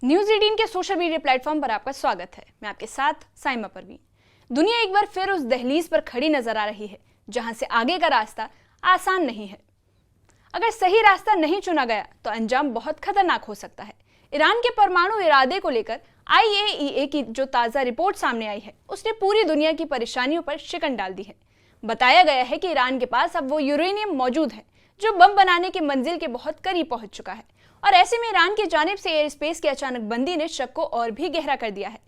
News 18 के social media platform पर आपका स्वागत है। मैं आपके साथ साइमा परवीन। दुनिया एक बार फिर उस दहलीज पर खड़ी नजर आ रही है जहां से आगे का रास्ता आसान नहीं है। अगर सही रास्ता नहीं चुना गया तो अंजाम बहुत खतरनाक हो सकता है। ईरान के परमाणु इरादे को लेकर IAEA की जो ताज़ा रिपोर्ट सामने आई है उसने पूरी दुनिया की परेशानियों पर शिकन डाल दी है। बताया गया है कि ईरान के पास अब वो यूरेनियम मौजूद है जो बम बनाने की मंजिल के बहुत करीब पहुंच चुका है, और ऐसे में ईरान की जानिब से एयर स्पेस की अचानक बंदी ने शक को और भी गहरा कर दिया है।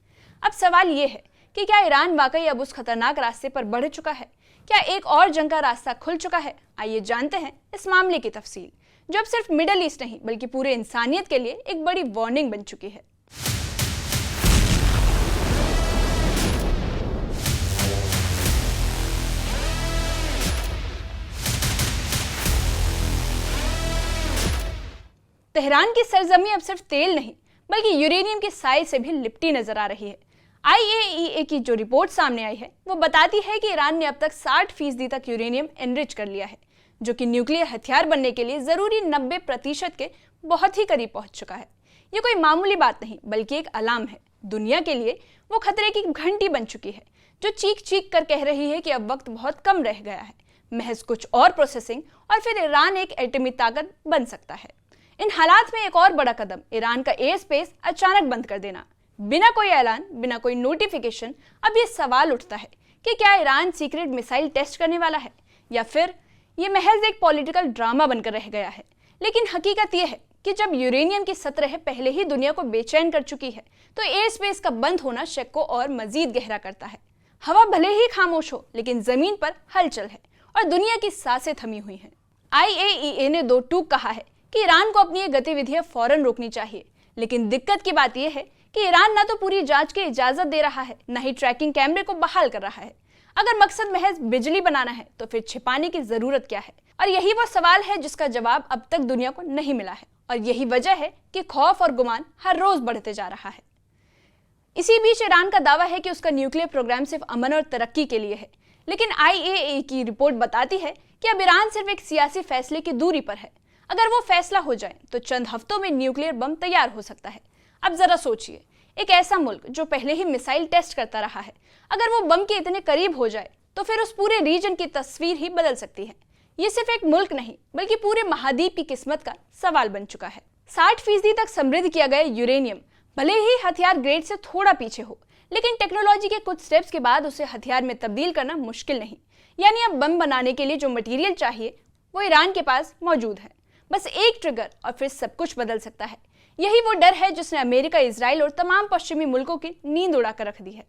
अब सवाल ये है कि क्या ईरान वाकई अब उस खतरनाक रास्ते पर बढ़ चुका है? क्या एक और जंग का रास्ता खुल चुका है? आइए जानते हैं इस मामले की तफसील, जो अब सिर्फ मिडल ईस्ट नहीं बल्कि पूरे इंसानियत के लिए एक बड़ी वार्निंग बन चुकी है। तेहरान की सरजमी अब सिर्फ तेल नहीं बल्कि यूरेनियम के साए से भी लिपटी नजर आ रही है। IAEA की जो रिपोर्ट सामने आई है वो बताती है कि ईरान ने अब तक 60% तक यूरेनियम एनरिच कर लिया है, जो कि न्यूक्लियर हथियार बनने के लिए जरूरी 90% के बहुत ही करीब पहुंच चुका है। ये कोई मामूली बात नहीं बल्कि एक अलार्म है। दुनिया के लिए वो खतरे की घंटी बन चुकी है जो चीख चीख कर कह रही है कि अब वक्त बहुत कम रह गया है। महज कुछ और प्रोसेसिंग और फिर ईरान एक एटमी ताकत बन सकता है। इन हालात में एक और बड़ा कदम ईरान का एयर स्पेस अचानक बंद कर देना, बिना कोई ऐलान, बिना कोई नोटिफिकेशन। अब ये सवाल उठता है कि क्या ईरान सीक्रेट मिसाइल टेस्ट करने वाला है या फिर ये महज एक पॉलिटिकल ड्रामा बनकर रह गया है। लेकिन हकीकत ये है कि जब यूरेनियम की सतह पहले ही दुनिया को बेचैन कर चुकी है तो एयर स्पेस का बंद होना शक को और मजीद गहरा करता है। हवा भले ही खामोश हो लेकिन जमीन पर हलचल है और दुनिया की सांसें थमी हुई हैं। IAEA ने दो टूक कहा है कि ईरान को अपनी ये गतिविधियां फौरन रोकनी चाहिए, लेकिन दिक्कत की बात यह है कि ईरान न तो पूरी जांच की इजाजत दे रहा है न ही ट्रैकिंग कैमरे को बहाल कर रहा है। अगर मकसद महज बिजली बनाना है तो फिर छिपाने की जरूरत क्या है? और यही वो सवाल है जिसका जवाब अब तक दुनिया को नहीं मिला है, और यही वजह है कि खौफ और गुमान हर रोज बढ़ते जा रहा है। इसी बीच ईरान का दावा है कि उसका न्यूक्लियर प्रोग्राम सिर्फ अमन और तरक्की के लिए है, लेकिन IAEA की रिपोर्ट बताती है कि अब ईरान सिर्फ एक सियासी फैसले की दूरी पर है। अगर वो फैसला हो जाए तो चंद हफ्तों में न्यूक्लियर बम तैयार हो सकता है। अब जरा सोचिए, एक ऐसा मुल्क जो पहले ही मिसाइल टेस्ट करता रहा है, अगर वो बम के इतने करीब हो जाए तो फिर उस पूरे रीजन की तस्वीर ही बदल सकती है। ये सिर्फ एक मुल्क नहीं बल्कि पूरे महाद्वीप की किस्मत का सवाल बन चुका है। 60% तक समृद्ध किया गया यूरेनियम भले ही हथियार ग्रेड से थोड़ा पीछे हो, लेकिन टेक्नोलॉजी के कुछ स्टेप्स के बाद उसे हथियार में तब्दील करना मुश्किल नहीं। यानी अब बम बनाने के लिए जो मटीरियल चाहिए वो ईरान के पास मौजूद है। बस एक ट्रिगर और फिर सब कुछ बदल सकता है। यही वो डर है जिसने अमेरिका, इजराइल और तमाम पश्चिमी मुल्कों की नींद उड़ाकर रख दी है।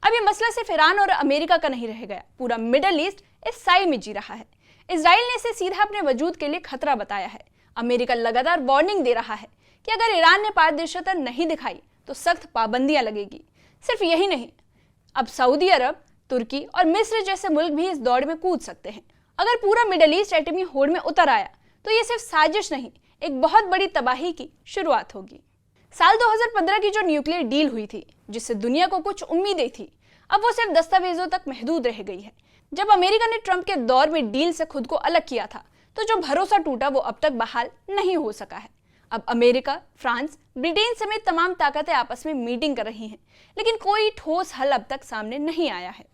अब ये मसला सिर्फ ईरान और अमेरिका का नहीं रह गया, पूरा मिडल ईस्ट इस साए में जी रहा है। इजराइल ने इसे सीधा अपने वजूद के लिए खतरा बताया है। अमेरिका लगातार वार्निंग दे रहा है कि अगर ईरान ने पारदर्शिता नहीं दिखाई तो सख्त पाबंदियां लगेगी। सिर्फ यही नहीं, अब सऊदी अरब, तुर्की और मिस्र जैसे मुल्क भी इस दौड़ में कूद सकते हैं। अगर पूरा मिडल ईस्ट एटमी होड़ में उतर आया तो ये सिर्फ साजिश नहीं, एक बहुत बड़ी तबाही की शुरुआत होगी। साल 2015 की जो न्यूक्लियर डील हुई थी, जिससे दुनिया को कुछ उम्मीदें थी, अब वो सिर्फ दस्तावेजों तक महदूद रह गई है। जब अमेरिका ने ट्रंप के दौर में डील से खुद को अलग किया था तो जो भरोसा टूटा वो अब तक बहाल नहीं हो सका है। अब अमेरिका, फ्रांस, ब्रिटेन समेत तमाम ताकतें आपस में मीटिंग कर रही हैं, लेकिन कोई ठोस हल अब तक सामने नहीं आया है।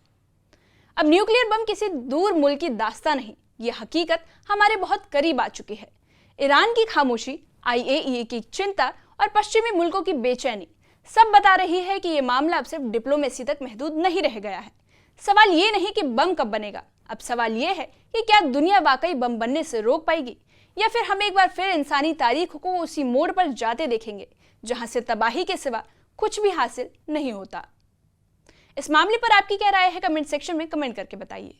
अब न्यूक्लियर बम किसी दूर मुल्क की दास्तां नहीं, ये हकीकत हमारे बहुत करीब आ चुकी है। ईरान की खामोशी, IAEA की चिंता और पश्चिमी मुल्कों की बेचैनी सब बता रही है कि ये मामला अब सिर्फ डिप्लोमेसी तक महदूद नहीं रह गया है। सवाल ये नहीं कि बम कब बनेगा, अब सवाल ये है कि क्या दुनिया वाकई बम बनने से रोक पाएगी, या फिर हम एक बार फिर इंसानी तारीख को उसी मोड़ पर जाते देखेंगे जहां से तबाही के सिवा कुछ भी हासिल नहीं होता। इस मामले पर आपकी क्या राय है? कमेंट सेक्शन में कमेंट करके बताइए।